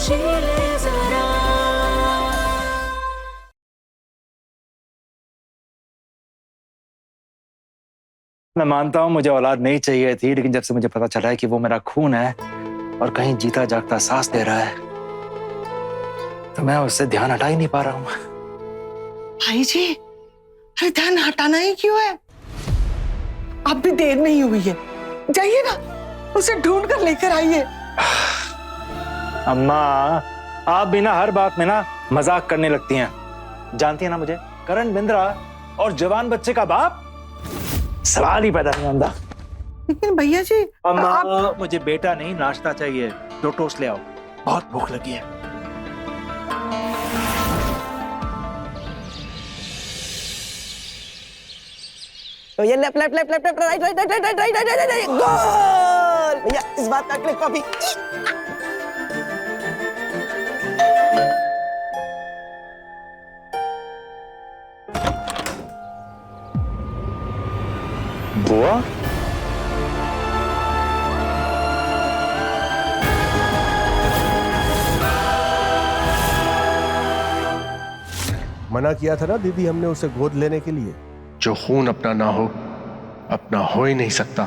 जी ले जरा। मैं मानता हूँ मुझे औलाद नहीं चाहिए थी, लेकिन जब से मुझे पता चला है कि वो मेरा खून है और कहीं जीता जागता सांस दे रहा है, तो मैं उससे ध्यान हटा ही नहीं पा रहा हूँ। भाई जी, अरे ध्यान हटाना ही क्यों है? अब भी देर नहीं हुई है, जाइए ना, उसे ढूंढ कर लेकर आइए। अम्मा, आप भी ना हर बात में ना मजाक करने लगती हैं। जानती है ना मुझे, करण बिंद्रा और जवान बच्चे का बाप, सवाल ही पैदा नहीं होता। लेकिन भैया जी, अम्मा, मुझे बेटा नहीं नाश्ता चाहिए। 2 टोस्ट ले आओ, बहुत भूख लगी है। तो ये left left left left right right right right right right right right goal. भैया इस बात का क्लिक कॉपी। बुआ, मना किया था ना दीदी हमने उसे गोद लेने के लिए। जो खून अपना ना हो, अपना हो ही नहीं सकता।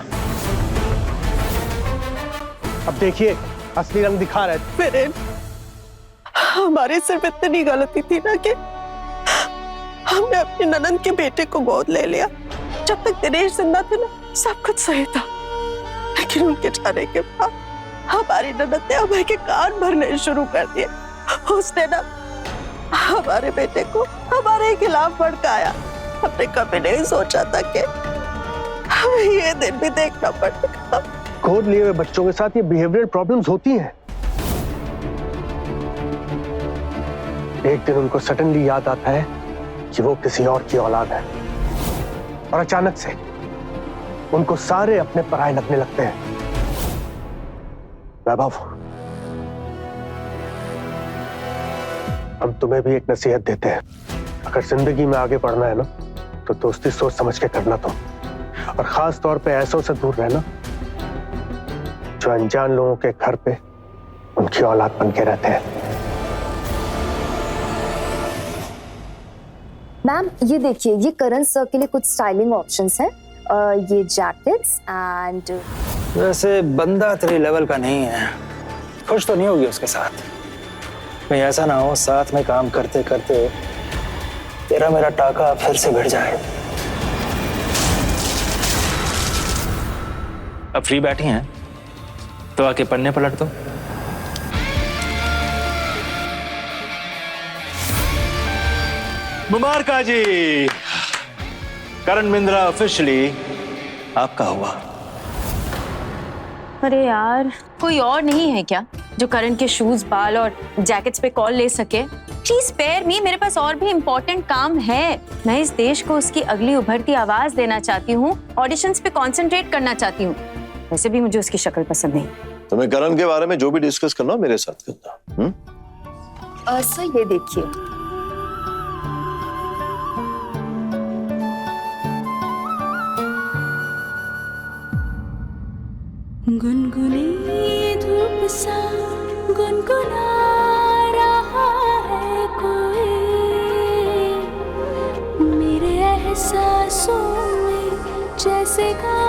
अब देखिए असली रंग दिखा रहा है। फिर हमारे सिर्फ इतनी गलती थी ना कि हमने अपनी ननंद के बेटे को गोद ले लिया। जब तक दिनेश जिंदा थे ना, सब कुछ सही था, लेकिन उनके जाने के बाद हमारी ननंद ने अभय के कान भरने शुरू कर दिए। उसने ना हमारे बेटे को हमारे खिलाफ भड़काया। हमने कभी नहीं सोचा था कि हमें ये दिन भी देखना पड़ेगा। गोद लिए हुए बच्चों के साथ ये बिहेवियरल प्रॉब्लम्स होती हैं। एक दिन उनको सडनली याद आता है कि वो किसी और की औलाद है, और अचानक से उनको सारे अपने पराये लगने लगते हैं। वैभव, हम तुम्हें भी एक नसीहत देते हैं। अगर जिंदगी में आगे बढ़ना है ना, तो दोस्ती सोच समझ के करना तुम, और खास तौर पे ऐसों से दूर रहना जो अनजान लोगों के घर पे उनकी औलाद बन के रहते हैं। मैम ये देखिए, ये करण सर के लिए कुछ स्टाइलिंग ऑप्शंस हैं। ये जैकेट्स एंड वैसे बंदा तेरे लेवल का नहीं है, खुश तो नहीं होगी उसके साथ। कहीं ऐसा ना हो साथ में काम करते करते तेरा मेरा टाका फिर से भिड़ जाए। अब फ्री बैठी हैं तो आके पन्ने पलट दो। मुबारका जी, करण बिंद्रा ऑफिशियली आपका हुआ। अरे यार, कोई और नहीं है क्या जो करण के शूज, बाल और जैकेट्स पे कॉल ले सके? प्लीज स्पेयर मी, मेरे पास और भी इम्पोर्टेंट काम है। मैं इस देश को उसकी अगली उभरती आवाज देना चाहती हूँ, ऑडिशंस पे कंसंट्रेट करना चाहती हूँ। वैसे भी मुझे उसकी शक्ल पसंद नहीं। तुम्हें करण के बारे में जो भी डिस्कस करना मेरे साथ करना। सर ये देखिए, गुनगुनी धूप सा गुनगुना रहा है कोई, मेरे एहसासों में जैसे गा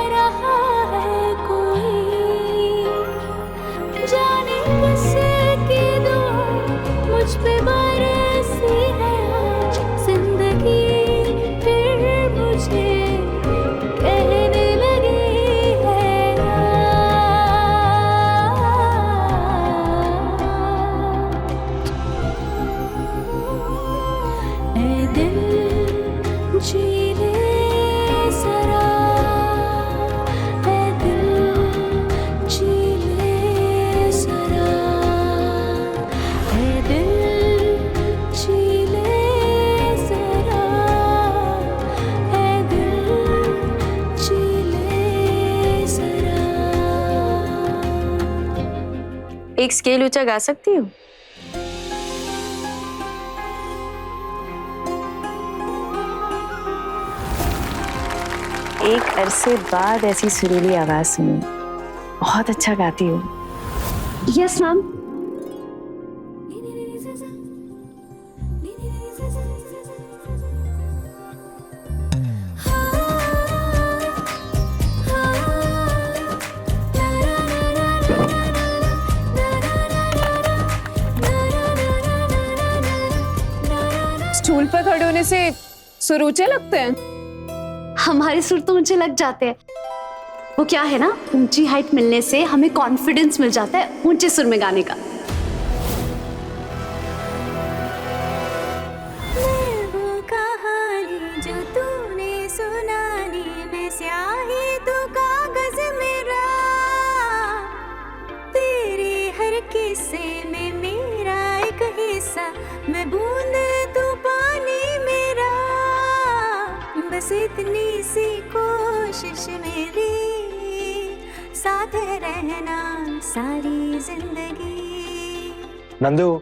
रहा है कोई। जाने किसकी दुआ मुझ पे बरसी है आज, जिंदगी फिर मुझे कहने लगी है ऐ दिल जी ले जरा, ऐ दिल जी ले जरा, ऐ दिल जी ले जरा, ऐ दिल जी ले जरा। एक स्केल ऊंचा गा सकती हूँ? एक अरसे बाद ऐसी सुरीली आवाज सुनी। बहुत अच्छा गाती हूँ। Yes ma'am. स्टूल पर खड़े होने से सुर ऊंचे लगते हैं। हमारे सुर तो ऊंचे लग जाते हैं। वो क्या है ना, ऊंची हाइट मिलने से हमें कॉन्फिडेंस मिल जाता है ऊंचे सुर में गाने का। मैं वो कहानी जो तूने सुनानी, मैं स्याही तू कागज मेरा, तेरे हर किस्से में मेरा एक हिस्सा, मैं बूंद तू पानी मेरा, बस इतनी सी कोशिश मेरी, साथ रहना सारी जिंदगी। नंदू,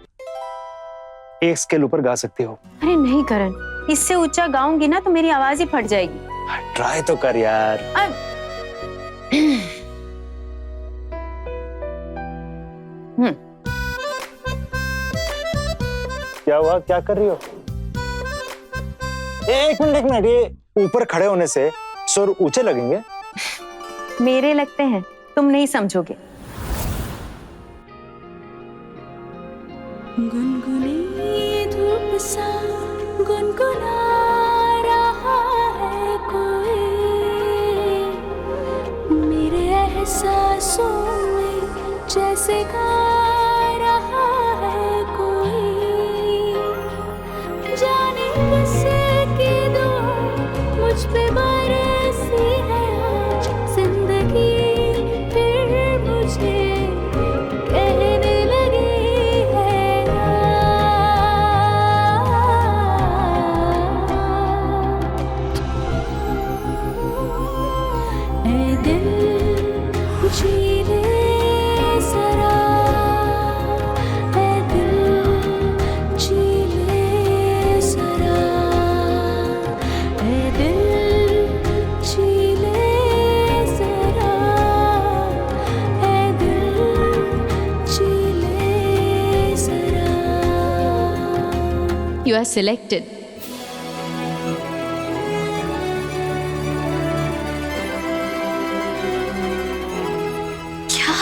एक स्केल ऊपर गा सकती हो। अरे नहीं करण, इससे ऊंचा गाऊंगी ना तो मेरी आवाज ही फट जाएगी। ट्राई तो कर यार। क्या हुआ, क्या कर रही हो? एक मिनट, ये ऊपर खड़े होने से सुर ऊंचे लगेंगे? मेरे लगते हैं, तुम नहीं समझोगे। गुनगुनी धूप सा गुनगुना रहा है कोई, मेरे एहसासों में जैसे गा रहा है कोई, जाने किसकी दुआ मुझ पे बरसी है आज, जिंदगी फिर मुझे कहने लगी है ऐ दिल जी ले जरा, ऐ दिल जी ले जरा, ऐ दिल जी ले जरा, ऐ दिल जी ले जरा। You are selected. क्या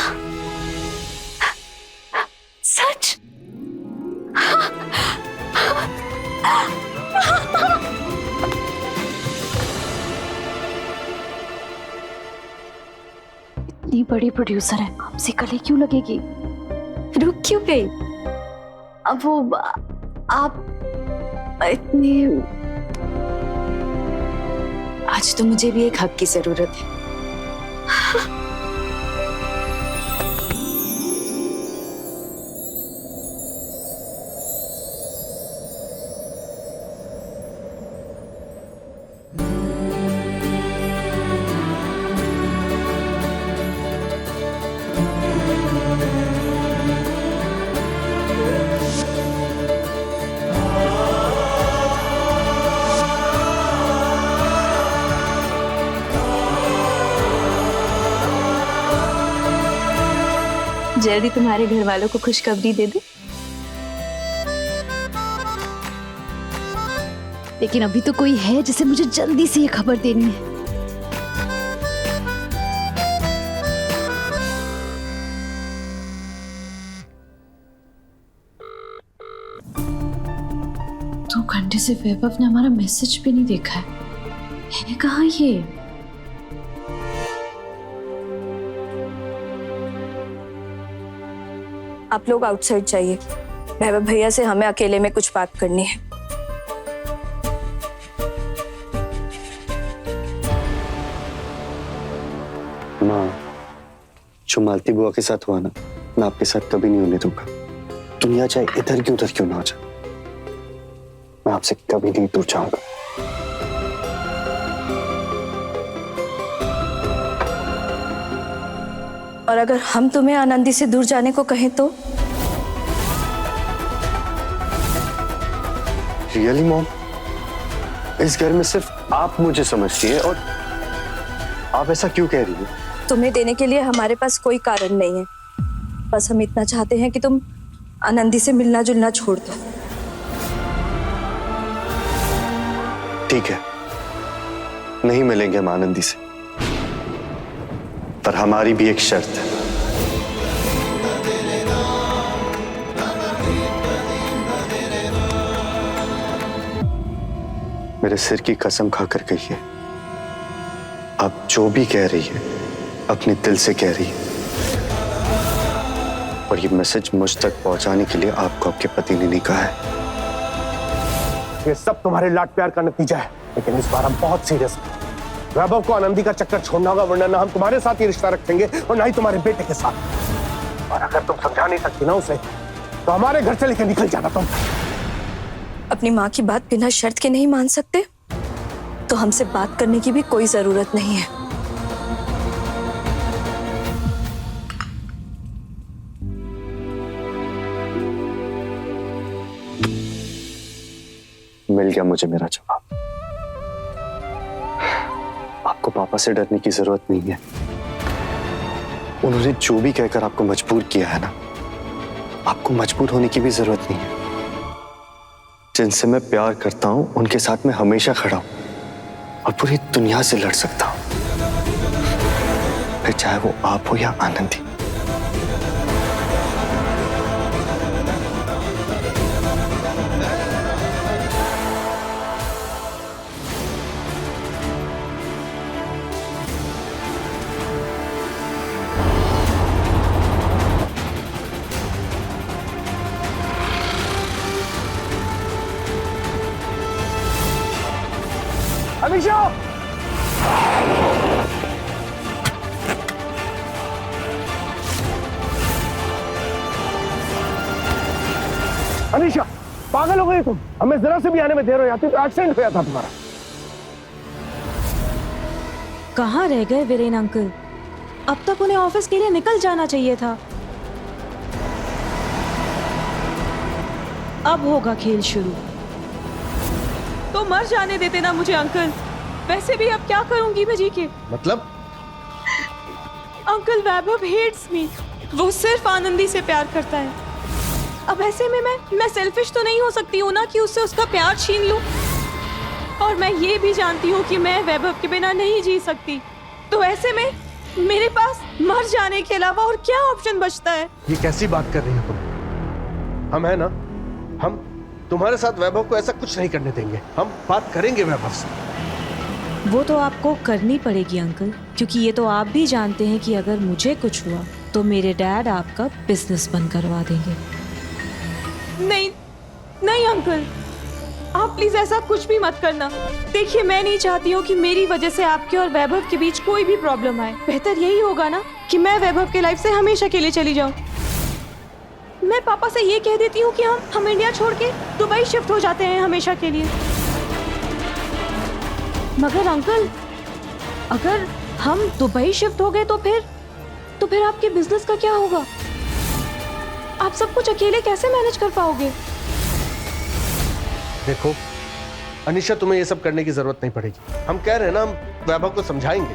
सच? इतनी बड़ी प्रोड्यूसर है, हमसे गले क्यों लगेगी? रुक क्यों गई? अब वो आप इतने, आज तो मुझे भी एक हक की जरूरत है। जल्दी तुम्हारे घर वालों को खुशखबरी दे दो। लेकिन अभी तो कोई है जिसे मुझे जल्दी से ये खबर देनी है। दो घंटे से वैभव ने हमारा मैसेज भी नहीं देखा है कहाँ ये? आप लोग आउटसाइड जाइए, वैभव भैया से हमें अकेले में कुछ बात करनी है। माँ, जो मालती बुआ के साथ हुआ ना, मैं आपके साथ कभी नहीं होने दूंगा। दुनिया चाहे इधर की उधर क्यों ना हो जाए, मैं आपसे कभी नहीं दूर जाऊंगा। और अगर हम तुम्हें आनंदी से दूर जाने को कहें तो? रियली मॉम, इस घर में सिर्फ आप मुझे समझती है और आप ऐसा क्यों कह रही हो? तुम्हें देने के लिए हमारे पास कोई कारण नहीं है, बस हम इतना चाहते हैं कि तुम आनंदी से मिलना जुलना छोड़ दो। ठीक है, नहीं मिलेंगे हम आनंदी से, पर हमारी भी एक शर्त है। मेरे सिर की कसम खाकर कहिए, आप जो भी कह रही है अपने दिल से कह रही है। और ये मैसेज मुझ तक पहुंचाने के लिए आपको आपके पति ने नहीं कहा है। ये सब तुम्हारे लाड प्यार का नतीजा है, लेकिन इस बार हम बहुत सीरियस हैं। वैभव को आनंदी का चक्कर छोड़ना होगा, वरना ना हम तुम्हारे साथ ये रिश्ता रखेंगे और ना ही तुम्हारे बेटे के साथ। और अगर तुम समझा नहीं सकती ना उसे, तो हमारे घर से लेकर निकल जाना तुम। अपनी माँ की बात बिना शर्त के नहीं मान सकते तो हमसे बात करने की भी कोई जरूरत नहीं है। मिल गया मुझे मेरा जवाब। आपको पापा से डरने की जरूरत नहीं है। उन्होंने जो भी कहकर आपको मजबूर किया है ना, आपको मजबूर होने की भी जरूरत नहीं है। जिनसे मैं प्यार करता हूं उनके साथ मैं हमेशा खड़ा हूं और पूरी दुनिया से लड़ सकता हूं, फिर चाहे वो आप हो या आनंदी। अनिशा! अनिशा, पागल हो गई तुम? हमें जरा से भी आने में देर हो जाती तो एक्सीडेंट हो जाता तुम्हारा। कहाँ रह गए वीरेन अंकल? अब तक उन्हें ऑफिस के लिए निकल जाना चाहिए था। अब होगा खेल शुरू। तो मर जाने देते ना मुझे अंकल। वैसे भी अब क्या करूंगी मैं जी के? मतलब? अंकल वैभव हेट्स मी। वो सिर्फ आनंदी से प्यार करता है। अब ऐसे में मैं सेल्फिश तो नहीं हो सकती हूँ ना कि उससे उसका प्यार छीन लूं। और मैं ये भी जानती हूँ कि मैं वैभव के बिना नहीं जी सकती। तो ऐसे में मेरे पास मर जाने के अलावा और क्या ऑप्शन बचता है? ये कैसी बात कर रही हो तुम? हम है ना, हम तुम्हारे साथ वैभव को ऐसा कुछ नहीं करने देंगे। हम बात करेंगे वैभव से। वो तो आपको करनी पड़ेगी अंकल, क्योंकि ये तो आप भी जानते हैं कि अगर मुझे कुछ हुआ तो मेरे डैड आपका बिजनेस बंद करवा देंगे। नहीं नहीं अंकल, आप प्लीज ऐसा कुछ भी मत करना। देखिए, मैं नहीं चाहती हूँ कि मेरी वजह से आपके और वैभव के बीच कोई भी प्रॉब्लम आए। बेहतर यही होगा ना कि मैं वैभव के लाइफ से हमेशा के लिए चली जाऊँ। मैं पापा से ये कह देती हूँ कि हम इंडिया छोड़ के दुबई शिफ्ट हो जाते हैं हमेशा के लिए। मगर अंकल, अगर हम दुबई शिफ्ट हो गए तो फिर आपके बिजनेस का क्या होगा? आप सब कुछ अकेले कैसे मैनेज कर पाओगे? देखो अनिशा, तुम्हें ये सब करने की जरूरत नहीं पड़ेगी। हम कह रहे हैं ना, हम वैभव को समझाएंगे।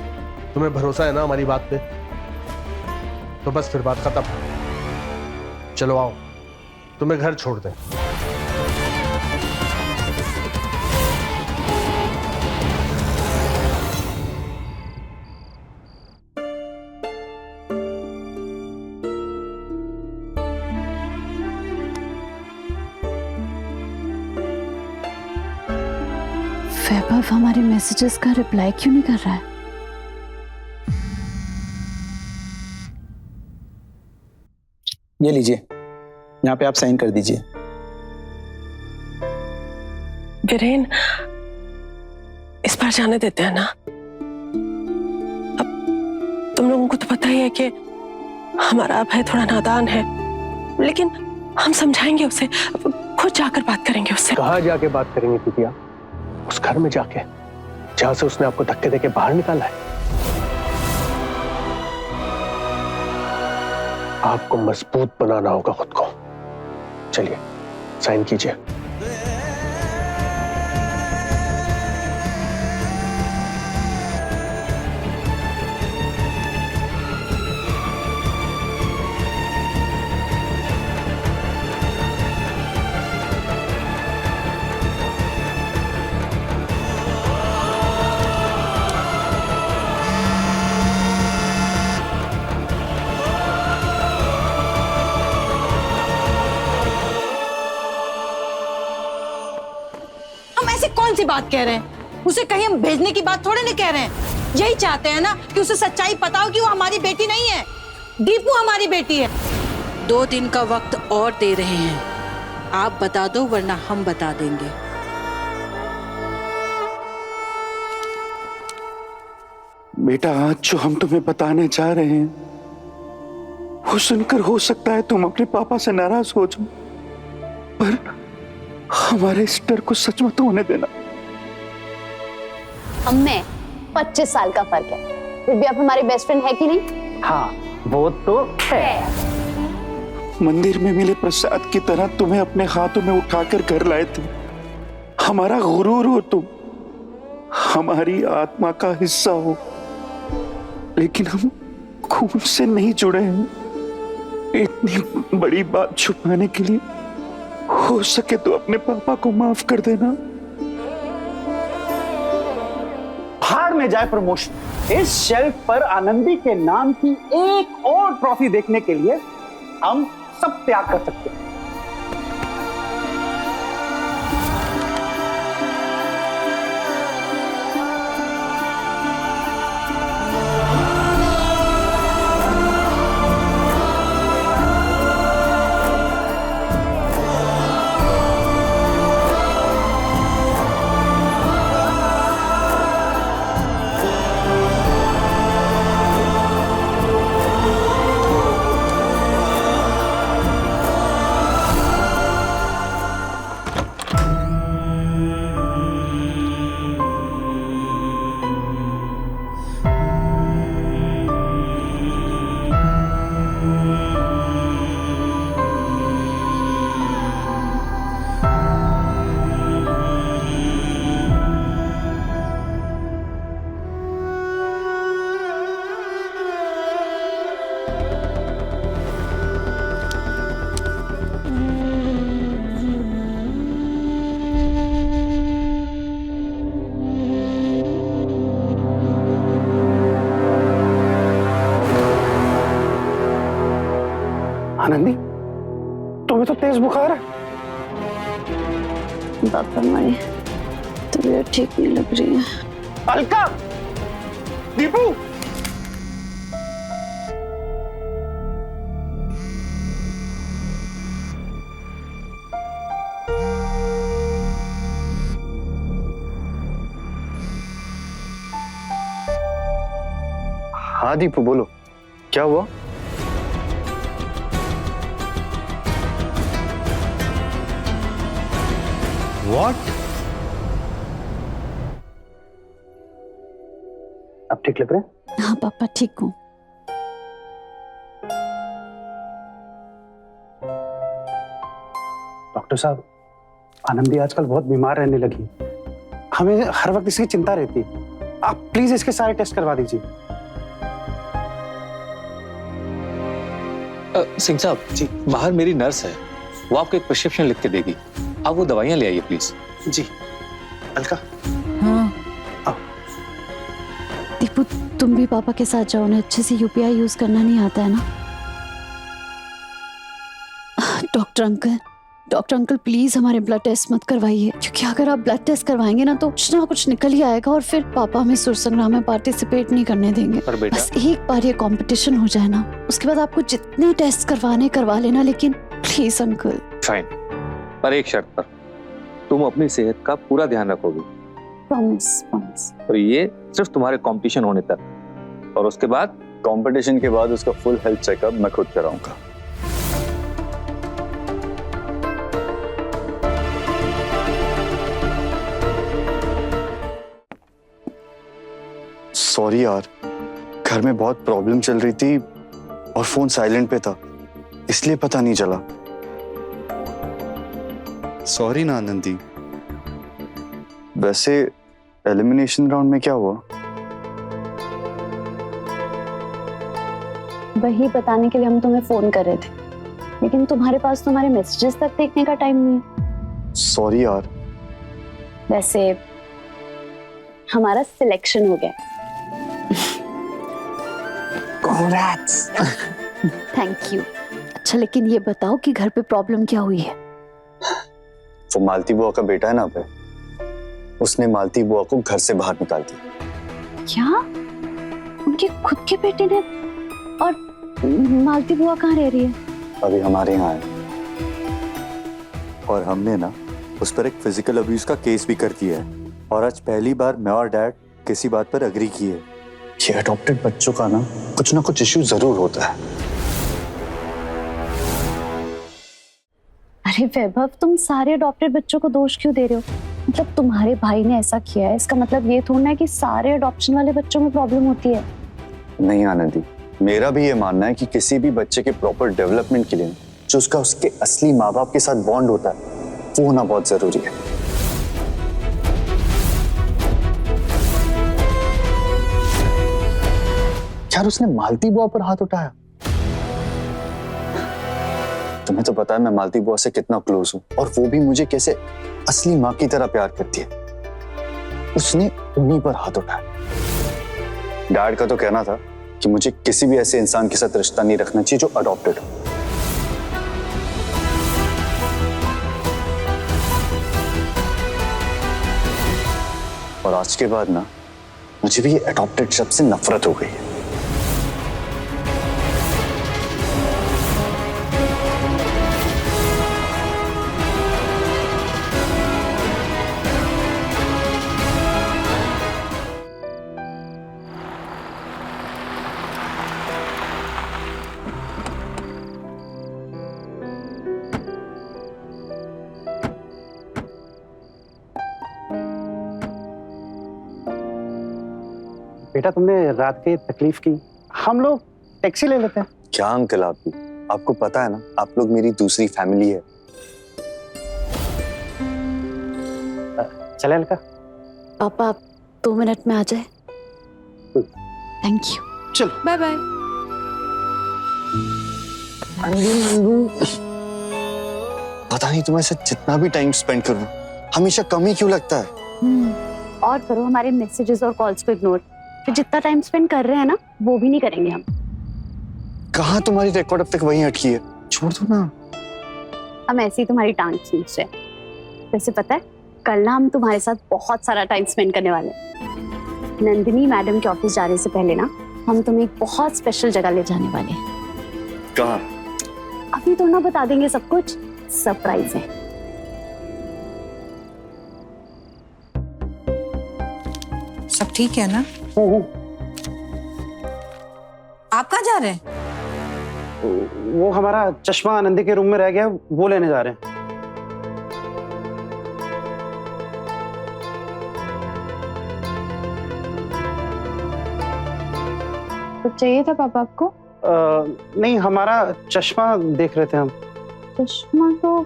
तुम्हें भरोसा है ना हमारी बात पे? तो बस फिर बात खत्म। चलो आओ, तुम्हें घर छोड़ दें। वैभव हमारे मैसेजेस का रिप्लाई क्यों नहीं कर रहा है? ये लीजिए, यहाँ पे आप साइन कर दीजिए। वीरेन, इस बार जाने देते हैं ना। अब तुम लोगों को तो पता ही है कि हमारा अभय थोड़ा नादान है, लेकिन हम समझाएंगे उसे। खुद जाकर बात करेंगे उससे। कहाँ जाके बात करेंगे बिटिया? उस घर में जाके जहां से उसने आपको धक्के देके बाहर निकाला है। आपको मजबूत बनाना होगा खुद को। चलिए साइन कीजिए। कौन सी बात कह रहे हैं? उसे कहीं हम भेजने की बात थोड़ी नहीं कह रहे हैं। यही चाहते हैं ना कि उसे सच्चाई पता हो कि वो हमारी बेटी नहीं है, दीपू हमारी बेटी है। 2 दिन का वक्त और दे रहे हैं, आप बता दो वरना हम बता देंगे। बेटा, आज जो हम तुम्हें बताने जा रहे हैं वो सुनकर हो सकता है तुम अपने पापा से नाराज हो जाओ, पर हमारे इस डर को सच मत होने देना। हम में 25 साल का फर्क है, फिर भी आप हमारी बेस्ट फ्रेंड है कि नहीं? हाँ, वो तो है। मंदिर में मिले प्रसाद की तरह तुम्हें अपने हाथों में उठाकर घर लाए थे। हमारा गुरूर हो तुम, हमारी आत्मा का हिस्सा हो, लेकिन हम खून से नहीं जुड़े हैं। इतनी बड़ी बात छुपाने के लिए हो सके तो अपने पापा को माफ कर देना। भाड़ में जाए प्रमोशन। इस शेल्फ पर आनंदी के नाम की एक और ट्रॉफी देखने के लिए हम सब त्याग कर सकते हैं। आनंदी, तुम्हें तो तेज बुखार है। पापा, हमारी तबीयत ठीक नहीं लग रही है। अलका, दीपू, हाँ दीपू, बोलो क्या हुआ? व्हाट? अब ठीक लग रहा है? हाँ पापा, ठीक हूँ। डॉक्टर साहब, आनंदी आजकल बहुत बीमार रहने लगी। हमें हर वक्त इसकी चिंता रहती है। आप प्लीज इसके सारे टेस्ट करवा दीजिए। सिंह साहब जी, बाहर मेरी नर्स है, वो आपको एक प्रिस्क्रिप्शन लिख के देगी। आप वो दवाइयां ले आइए प्लीज। जी। अलका, हाँ। दीपू, तुम भी पापा के साथ जाओ ना, अच्छे से यूपीआई यूज करना नहीं आता है ना। डॉक्टर अंकल प्लीज हमारे ब्लड टेस्ट मत करवाइए, क्योंकि अगर आप ब्लड टेस्ट करवाएंगे ना तो कुछ ना कुछ निकल ही आएगा और फिर पापा हमें सुर संग्राम में पार्टिसिपेट नहीं करने देंगे। पर बेटा, बस एक बार ये कंपटीशन हो जाए ना, उसके बाद आपको जितने टेस्ट करवाने करवा लेना, लेकिन प्लीज अंकल। फाइन, पर एक शर्त पर, तुम अपनी सेहत का पूरा ध्यान रखोगे। प्रॉमिस। और ये सिर्फ तुम्हारे कंपटीशन होने तक, और उसके बाद? कंपटीशन के बाद उसका फुल हेल्थ चेकअप मैं खुद कराऊंगा। सॉरी यार, घर में बहुत प्रॉब्लम चल रही थी और फोन साइलेंट पे था, इसलिए पता नहीं चला। सॉरी ना आनंदी। वैसे एलिमिनेशन राउंड में क्या हुआ? वही बताने के लिए हम तुम्हें फोन कर रहे थे, लेकिन तुम्हारे पास तुम्हारे मैसेजेस तक देखने का टाइम नहीं है। सॉरी यार। वैसे हमारा सिलेक्शन हो गया। Congrats. Thank you. अच्छा, लेकिन ये बताओ कि घर पे प्रॉब्लम क्या हुई है? वो मालती बुआ का बेटा है ना पे, उसने मालती बुआ को घर से बाहर निकाल दिया। क्या? उनके खुद के बेटे ने? और मालती बुआ कहाँ रह रही है? अभी हमारे यहाँ है और हमने ना उस पर एक फिजिकल अब्यूज का केस भी कर दिया है और आज पहली बार मैं और डैड किसी बात पर अग्री किए। ये अडॉप्टेड बच्चों का ना कुछ इश्यू जरूर होता है। अरे वैभव, तुम सारे अडॉप्टेड बच्चों को दोष क्यों दे रहे हो? मतलब तुम्हारे भाई ने ऐसा किया है, इसका मतलब ये थोड़ा है कि सारे अडॉप्शन वाले बच्चों में प्रॉब्लम होती है। नहीं आनंदी, मेरा भी ये मानना है कि किसी भी बच्चे के प्रॉपर डेवलपमेंट के लिए जो उसका उसके असली माँ बाप के साथ बॉन्ड होता है वो होना बहुत जरूरी है। यार उसने मालती बुआ पर हाथ उठाया। तुम्हें तो पता है मैं मालती बुआ से कितना क्लोज हूं और वो भी मुझे कैसे असली माँ की तरह प्यार करती है। उसने उन्हीं पर हाथ उठाया। डैड का तो कहना था कि मुझे किसी भी ऐसे इंसान के साथ रिश्ता नहीं रखना चाहिए जो अडॉप्टेड हो। और आज के बाद ना मुझे भी ये अडॉप्टेड शब्द से नफरत हो गई है। बेटा तुमने रात के तकलीफ की, हम लोग टैक्सी ले लेते हैं। क्या अंकल आप भी, आपको पता है ना आप लोग मेरी दूसरी फैमिली है। चले अलका? पापा आप 2 मिनट में आ जाए। Thank you. चलो बाय बाय। पता नहीं तुम्हारे साथ जितना भी टाइम स्पेंड करूं हमेशा कम ही क्यों लगता है। और करो हमारे मैसेजेस और कॉल्स को इग्नोर। फिर जितना टाइम स्पेंड कर रहे हैं ना वो भी नहीं करेंगे हम। कहाँ तुम्हारी रिकॉर्ड अब तक वहीं अटकी है, छोड़ दो ना। हम ऐसे ही तुम्हारी टांग खींच रहे हैं। वैसे पता है कल ना हम तुम्हारे साथ बहुत सारा टाइम स्पेंड करने वाले हैं। नंदिनी मैडम के ऑफिस जाने से पहले ना हम तुम्हें एक बहुत स्पेशल जगह ले जाने वाले हैं। कहाँ? अभी तो ना बता देंगे, सब कुछ सरप्राइज है। सब ठीक है ना? आप कहाँ जा रहे हैं? वो हमारा चश्मा आनंदी के रूम में रह गया, वो लेने जा रहे हैं। कुछ चाहिए था पापा आपको? नहीं, हमारा चश्मा देख रहे थे हम। चश्मा तो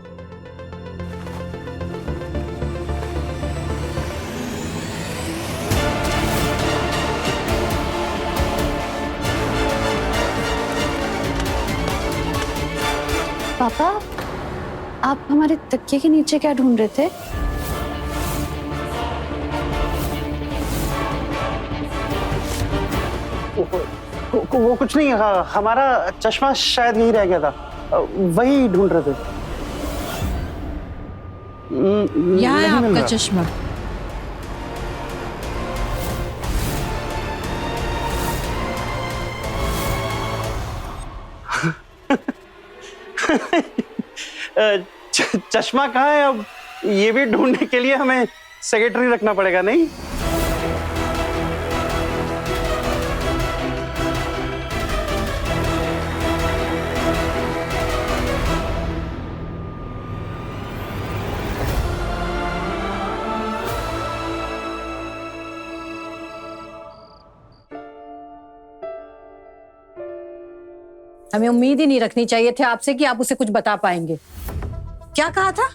पापा आप हमारे तकिए के नीचे क्या ढूंढ रहे थे? वो कुछ नहीं, हमारा चश्मा शायद यही रह गया था, वही ढूंढ रहे थे। यहाँ है आपका चश्मा। चश्मा कहाँ है? अब ये भी ढूंढने के लिए हमें सेक्रेटरी रखना पड़ेगा, नहीं? हमें उम्मीद ही नहीं रखनी चाहिए थी आपसे कि आप उसे कुछ बता पाएंगे। क्या कहा था?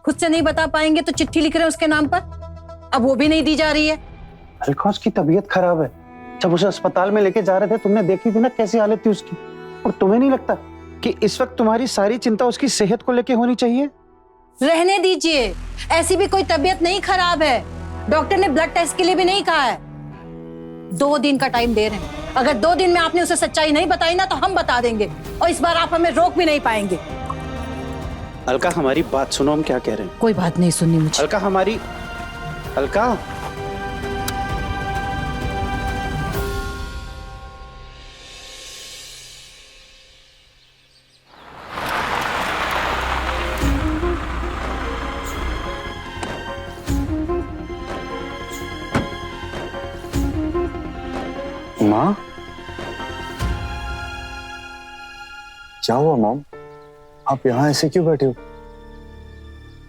खुद से नहीं बता पाएंगे तो चिट्ठी लिख रहे हैं उसके नाम पर, अब वो भी नहीं दी जा रही है। अलका उसकी तबीयत खराब है, जब उसे अस्पताल में लेके जा रहे थे तुमने देखी थी ना कैसी हालत थी उसकी। और तुम्हें नहीं लगता कि इस वक्त तुम्हारी सारी चिंता उसकी सेहत को लेके होनी चाहिए? रहने दीजिए, ऐसी भी कोई तबीयत नहीं खराब है। डॉक्टर ने ब्लड टेस्ट के लिए भी नहीं कहा है। 2 दिन का टाइम दे रहे हैं, अगर 2 दिन में आपने उसे सच्चाई नहीं बताई ना तो हम बता देंगे और इस बार आप हमें रोक भी नहीं पाएंगे। अलका हमारी बात सुनो, हम क्या कह रहे हैं। कोई बात नहीं सुननी मुझे। अलका हमारी अलका, माँ, क्या हुआ मॉम? आप यहाँ ऐसे क्यों बैठे हो?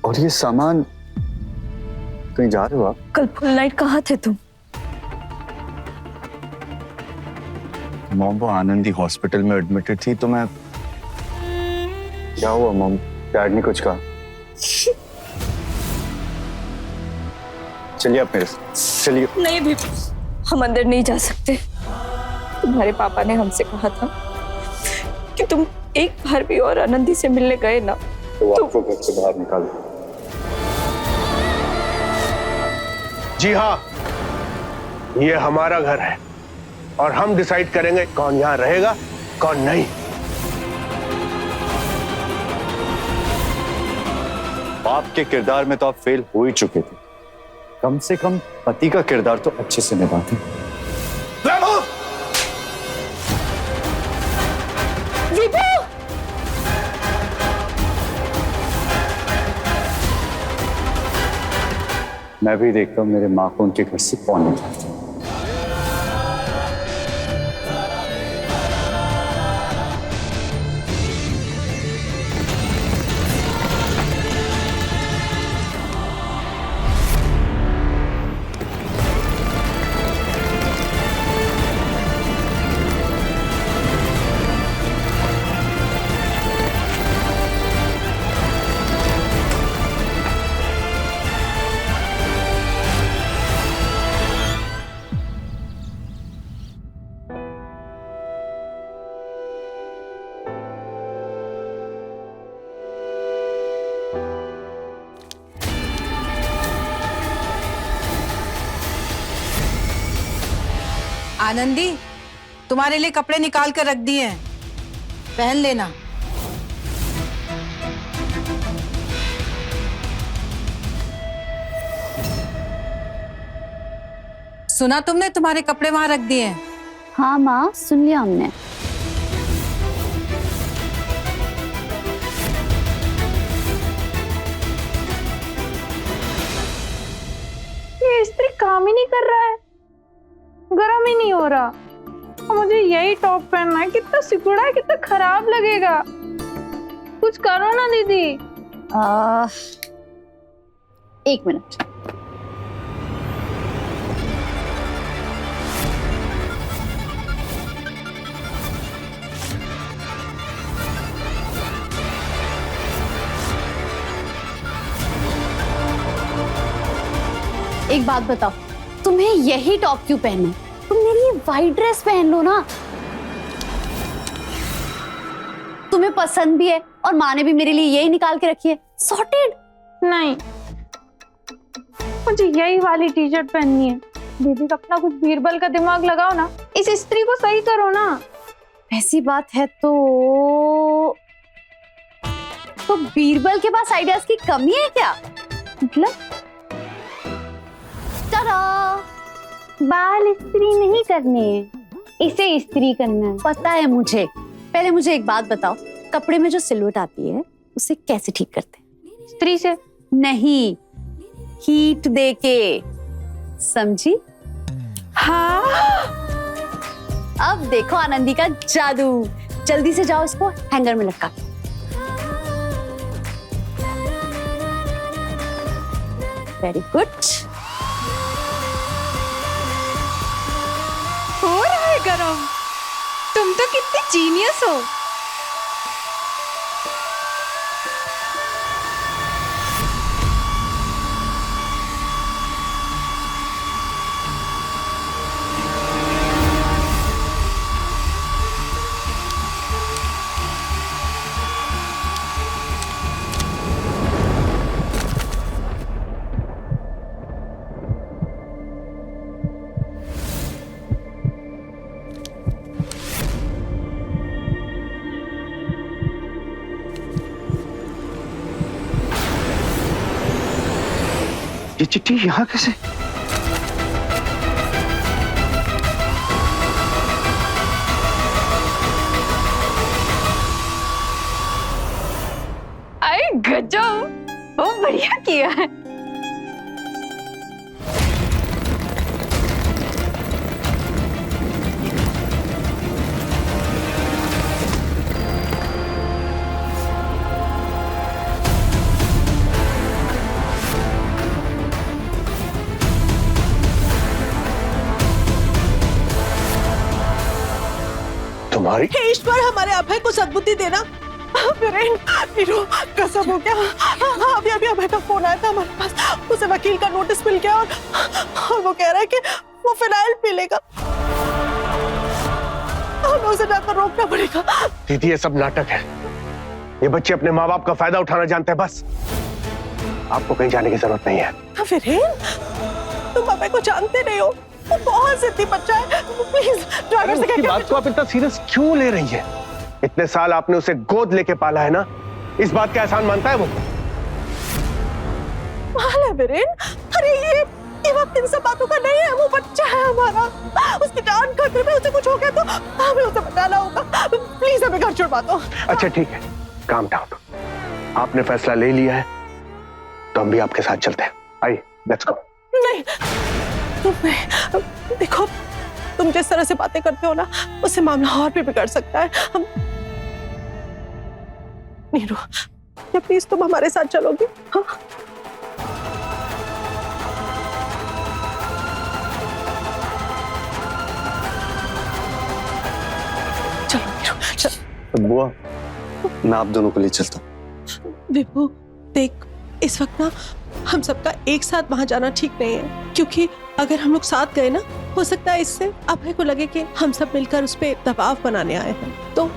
और ये सामान, कहीं जा रहे हो आप? कल फुल नाइट कहाँ थे तुम? मॉम, वो आनंदी हॉस्पिटल में एडमिटेड थी तो मैं... क्या हुआ मॉम? डैड ने कुछ कहा? चलिए आप मेरे साथ, चलिए। नहीं भी, हम अंदर नहीं जा सकते। तुम्हारे पापा ने हमसे कहा था कि तुम एक बार भी और आनंदी से मिलने गए ना तो आपको घर से बाहर निकाल दो। जी हाँ, ये हमारा घर है और हम डिसाइड करेंगे कौन यहाँ रहेगा कौन नहीं। बाप के किरदार में तो आप फेल हो ही चुके थे, कम से कम पति का किरदार तो अच्छे से निभाते। मैं भी देखता हूँ मेरे माँ को उनके घर से कौन निकालता है। आनंदी, तुम्हारे लिए कपड़े निकाल कर रख दिए हैं, पहन लेना। सुना तुमने, तुम्हारे कपड़े वहां रख दिए हैं। हाँ माँ, सुन लिया हमने। ये इस्त्री काम ही नहीं कर रहा है, गरम ही नहीं हो रहा। मुझे यही टॉप पहनना है। कितना सिकुड़ा है, कितना खराब लगेगा। कुछ करो ना दीदी। एक मिनट। एक बात बताओ, तुम्हें यही टॉप क्यों पहनना है? तुम मेरी ये वाइट ड्रेस पहन लो ना, तुम्हें पसंद भी है और माँ ने भी मेरे लिए यही निकाल के रखी है। सॉर्टेड। नहीं, मुझे यही वाली टी शर्ट पहननी है। दीदी, अपना कुछ बीरबल का दिमाग लगाओ ना, इस इस्त्री को सही करो ना। ऐसी बात है तो बीरबल के पास आइडियाज की कमी है क्या? मतलब बाल इस्त्री नहीं करने हैं, इसे इस्त्री करना है। पता है मुझे। पहले मुझे एक बात बताओ, कपड़े में जो सिलवट आती है उसे कैसे ठीक करते हैं? इस्त्री से नहीं, हीट देके, समझी? हाँ। अब देखो आनंदी का जादू। जल्दी से जाओ, इसको हैंगर में लटका। Very good. हो रहा है गरम। तुम तो कितनी जीनियस हो। ये चिट्ठी यहाँ कैसे? अरे गजब, बहुत बढ़िया किया है। तुम्हारी हे ईश्वर, हमारे अभय को सद्बुद्धि देना। वीरेन, वीरू, कसम हो गया। अभी अभी अभय का फोन आया था हमारे पास। उसे वकील का नोटिस मिल गया और वो कह रहा है कि वो फिनाइल पी लेगा। हमें उसे जाकर रोकना पड़ेगा। दीदी, ये सब नाटक है। ये बच्चे अपने माँ बाप का फायदा उठाना जानते हैं बस। आपको कहीं जाने की जरूरत नहीं है। वीरेन, तुम अभय को जानते नहीं हो, वो बहुत जिद्दी बच्चा है। प्लीज ड्राइवर से कह के बात को आप इतना सीरियस क्यों ले रही है? इतने साल आपने उसे गोद लेके पाला है ना, इस बात का एहसान मानता है वो? पाल है वीरेन। अरे ये वक्त इन सब बातों का नहीं है। वो बच्चा है हमारा, उसकी जान खतरे में। उसे कुछ हो गया तो हमें उसे बचाना होगा। प्लीज हमें घर छुड़वा दो। अच्छा ठीक है, काम डाउन। आपने फैसला ले लिया है तो हम भी आपके साथ चलते हैं। आइए, लेट्स गो। नहीं, देखो, तुम जिस तरह से बातें करते हो ना, उससे मामला और भी बिगड़ सकता है। हम नीरू, क्या प्लीज तुम हमारे साथ चलोगी? हाँ? चलो नीरू, चलो। बुआ, मैं आप दोनों को ले चलता हूँ। विभू, देख, इस वक्त ना हम सबका एक साथ वहां जाना ठीक नहीं है, क्योंकि अगर हम लोग साथ गए ना, हो सकता है इससे अभय को लगे कि हम सब मिलकर उस पर दबाव बनाने आए हैं। तो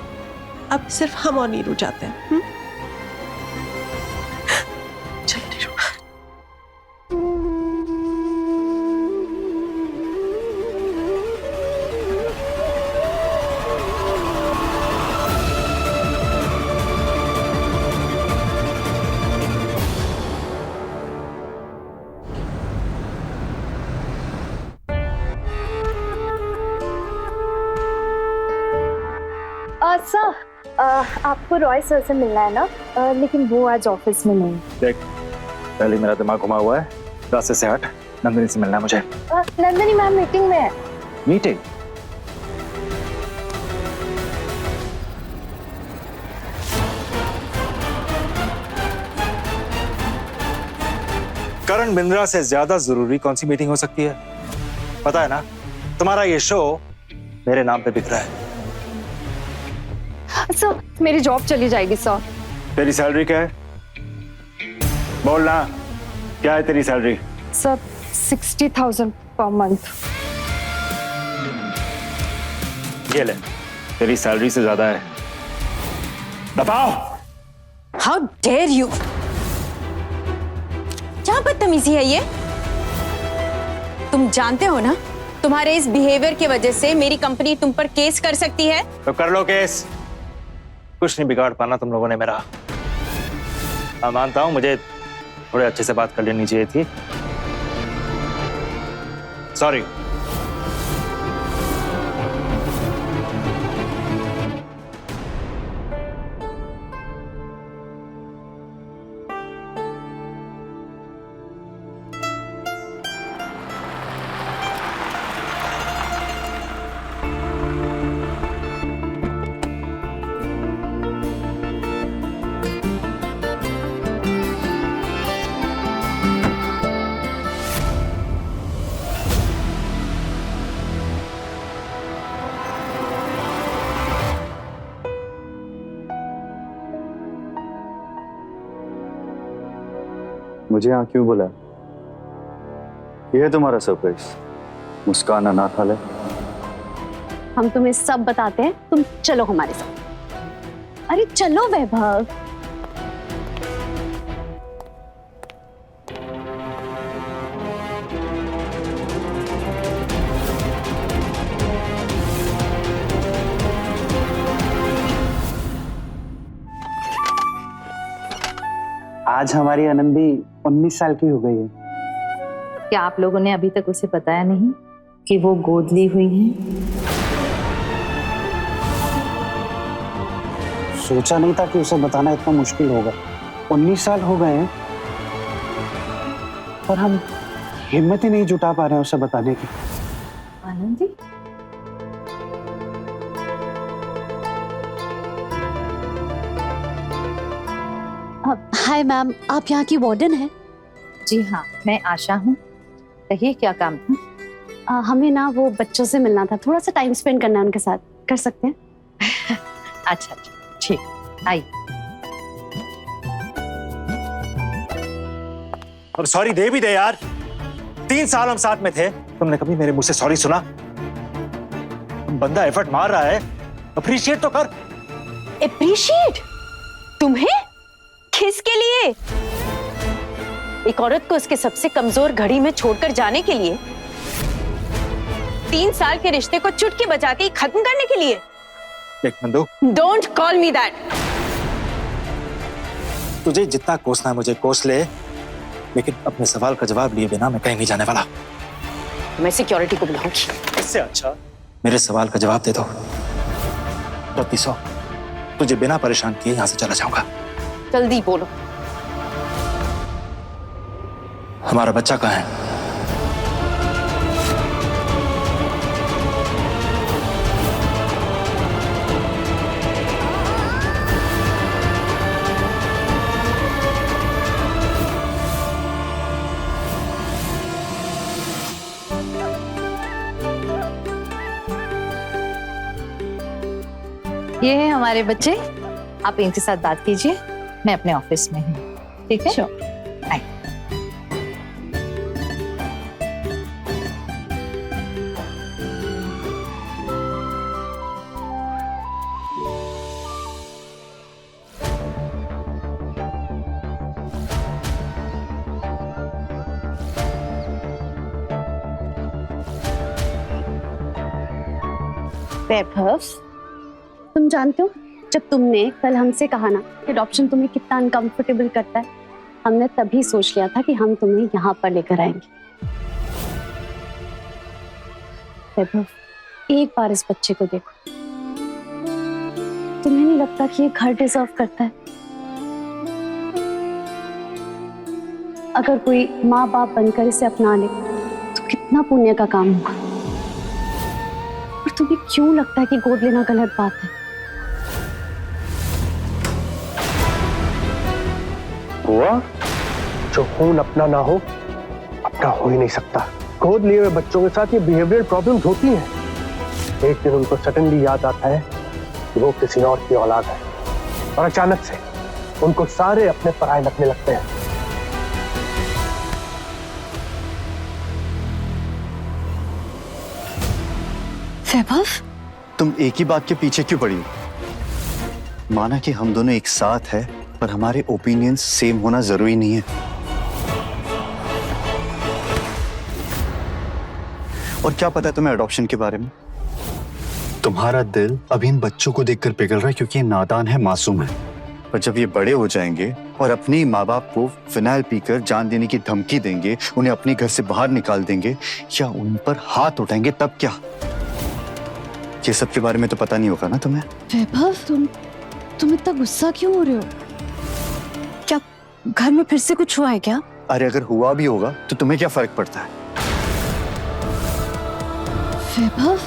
अब सिर्फ हम और नीरू जाते हैं। चल नीरू। सर, आपको रॉय सर से मिलना है ना? लेकिन वो आज ऑफिस में नहीं। देख, पहले मेरा दिमाग घुमा हुआ है। रास्ते से हट, नंदिनी से मिलना है मुझे। नंदिनी मैम मीटिंग में है। मीटिंग? करण बिंद्रा से ज्यादा जरूरी कौन सी मीटिंग हो सकती है? पता है ना, तुम्हारा ये शो मेरे नाम पे बिक रहा है। सर, मेरी जॉब चली जाएगी सर। तेरी सैलरी क्या है? बोलना, क्या है तेरी सैलरी? Sir, 60,000 per month. ये ले, तेरी सैलरी से ज्यादा है। बताओ। How dare you! क्या बदतमीजी है ये? तुम जानते हो ना, तुम्हारे इस बिहेवियर की वजह से मेरी कंपनी तुम पर केस कर सकती है। तो कर लो केस, कुछ नहीं बिगाड़ पाना तुम लोगों ने मेरा। मैं मानता हूं मुझे थोड़े अच्छे से बात कर लेनी चाहिए थी। सॉरी। मुझे यहाँ क्यों बुलाया? ये है तुम्हारा सरप्राइज? मुस्कान अनाथ वाले। हम तुम्हें सब बताते हैं, तुम चलो हमारे साथ। अरे चलो वैभव। आज हमारी आनंदी 19 साल की हो गई है। क्या आप लोगों ने अभी तक उसे बताया नहीं कि वो गोद ली हुई है? सोचा नहीं था कि उसे बताना इतना मुश्किल होगा। 19 साल हो गए हैं पर हम हिम्मत ही नहीं जुटा पा रहे हैं उसे बताने की। आनंदी, हाय मैम, आप यहाँ की वार्डन हैं? जी हाँ, मैं आशा हूँ। कहिए क्या काम था? हमें ना वो बच्चों से मिलना था, थोड़ा सा टाइम स्पेंड करना है उनके साथ, कर सकते हैं? अच्छा अच्छा, ठीक, आइए। अब सॉरी दे भी दे यार। 3 साल हम साथ में थे, तुमने कभी मेरे मुंह से सॉरी सुना? बंदा एफर्ट मार रहा है, अप्रिशिएट तो कर। अप्रिशिएट? तुम्हें? किसके लिए? एक औरत को उसके सबसे कमजोर घड़ी में छोड़कर जाने के लिए? 3 साल के रिश्ते को चुटकी बजा के खत्म करने के लिए? देख Nandu, don't call me that. तुझे जितना कोसना है मुझे कोस ले, लेकिन अपने सवाल का जवाब लिए बिना मैं कहीं नहीं जाने वाला। मैं सिक्योरिटी को बुलाऊंगी। इससे अच्छा मेरे सवाल का जवाब दे दो। रत्तीसो, तुझे बिना परेशान किए यहां से चला जाऊंगा। जल्दी बोलो। हमारा बच्चा कहाँ है? ये है हमारे बच्चे, आप इनके साथ बात कीजिए, मैं अपने ऑफिस में हूँ, ठीक है? आइए। वैभव, तुम जानते हो जब तुमने कल हमसे कहा ना कि अडॉप्शन तुम्हें कितना अनकंफर्टेबल करता है, हमने तभी सोच लिया था कि हम तुम्हें यहाँ पर लेकर आएंगे। वैभव, एक बार इस बच्चे को देखो, तुम्हें नहीं लगता कि ये घर डिजर्व करता है? अगर कोई माँ बाप बनकर इसे अपना ले तो कितना पुण्य का काम होगा। और तुम्हें क्यों लगता है कि गोद लेना गलत बात है? हुआ जो खून अपना ना हो, अपना हो ही नहीं सकता। गोद लिए हुए बच्चों के साथ ये बिहेवियरल प्रॉब्लम्स होती हैं। एक दिन उनको सडनली याद आता है कि वो किसी और की औलाद है और अचानक से उनको सारे अपने पराये लगने लगते हैं। वैभव, तुम एक ही बात के पीछे क्यों पड़ी हो? माना कि हम दोनों एक साथ है, पर हमारे ओपिनियंस सेम होना जरूरी नहीं है। और क्या पता है तुम्हें अडॉप्शन के बारे में? तुम्हारा दिल अभी इन बच्चों को देखकर पिघल रहा है क्योंकि ये नादान है, मासूम है। पर जब ये बड़े हो जाएंगे और अपने ही माँ बाप को फिनाइल पीकर जान देने की धमकी देंगे, उन्हें अपने घर से बाहर निकाल देंगे या उन पर हाथ उठाएंगे, तब क्या? ये सब के बारे में तो पता नहीं होगा ना तुम्हें। वैभव, तुम इतना गुस्सा क्यों हो रहे हो? क्या घर में फिर से कुछ हुआ है क्या? अरे अगर हुआ भी होगा तो तुम्हें क्या फर्क पड़ता है? वैभव,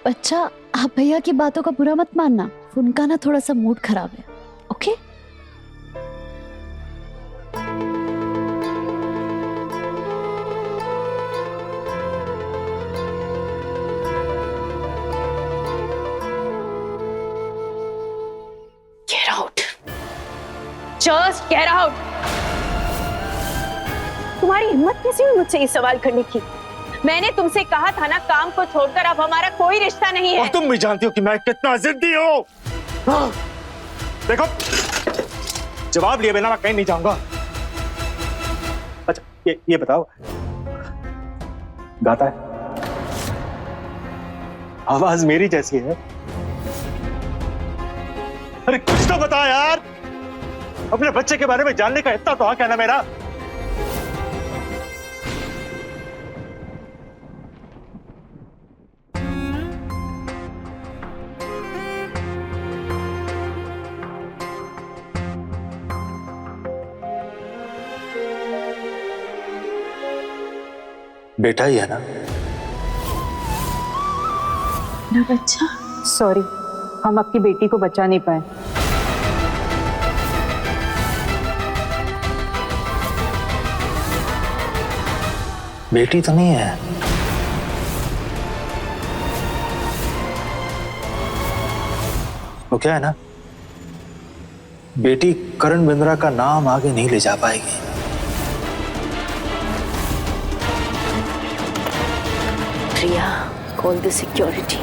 बच्चा, आप भैया की बातों का बुरा मत मानना, उनका ना थोड़ा सा मूड खराब है। Okay? Get out. Just get out. तुम्हारी हिम्मत कैसे हुई मुझसे ये सवाल करने की? मैंने तुमसे कहा था ना, काम को छोड़कर अब हमारा कोई रिश्ता नहीं है। और तुम भी जानती हो कि मैं कितना जिद्दी हूँ। देखो, जवाब लिए बिना मैं कहीं नहीं जाऊंगा। अच्छा, ये बताओ, गाता है? आवाज मेरी जैसी है। अरे कुछ तो बता यार, अपने बच्चे के बारे में जानने का इतना तो हक है ना मेरा। बेटा ही है ना? ना बच्चा। सॉरी, हम आपकी बेटी को बचा नहीं पाए। बेटी तो नहीं है। वो क्या है ना, बेटी करण बिंद्रा का नाम आगे नहीं ले जा पाएगी। प्रिया, call the security.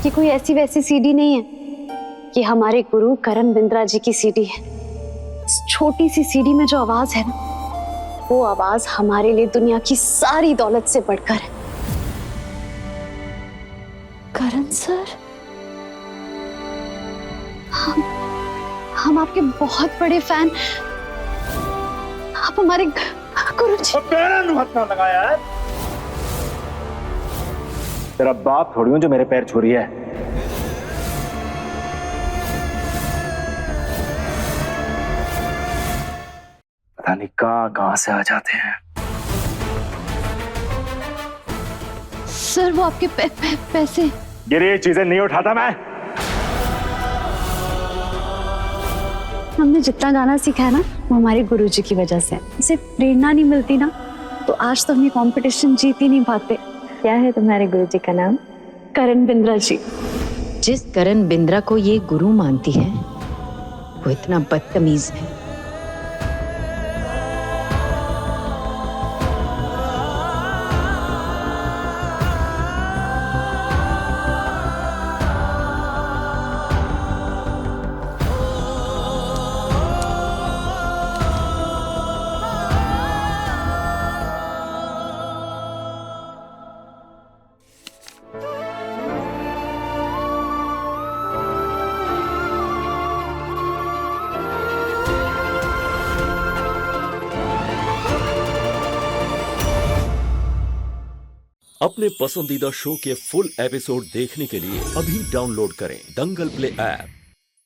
ये कोई ऐसी वैसी सीडी नहीं है, ये हमारे गुरु करण बिंद्रा जी की सीडी है। इस छोटी सी सीडी में जो आवाज है ना, वो आवाज हमारे लिए दुनिया की सारी दौलत से बढ़कर है। करण सर, हम आपके बहुत बड़े फैन। आप हमारे गुरु जी। हाथ ना लगाया है। तेरा बाप थोड़ी हूं जो मेरे पैर छू रही है। पता नहीं कहां से आ जाते हैं। सर, वो आपके पैसे। ये चीजें नहीं उठाता मैं। हमने जितना गाना सीखा है ना, वो हमारे गुरुजी की वजह से। इसे प्रेरणा नहीं मिलती ना, तो आज तो हम ये कंपटीशन जीत ही नहीं पाते। क्या है तुम्हारे गुरुजी का नाम? करण बिंद्रा जी। जिस करण बिंद्रा को ये गुरु मानती है, वो इतना बदतमीज है। अपने पसंदीदा शो के फुल एपिसोड देखने के लिए अभी डाउनलोड करें दंगल प्ले ऐप।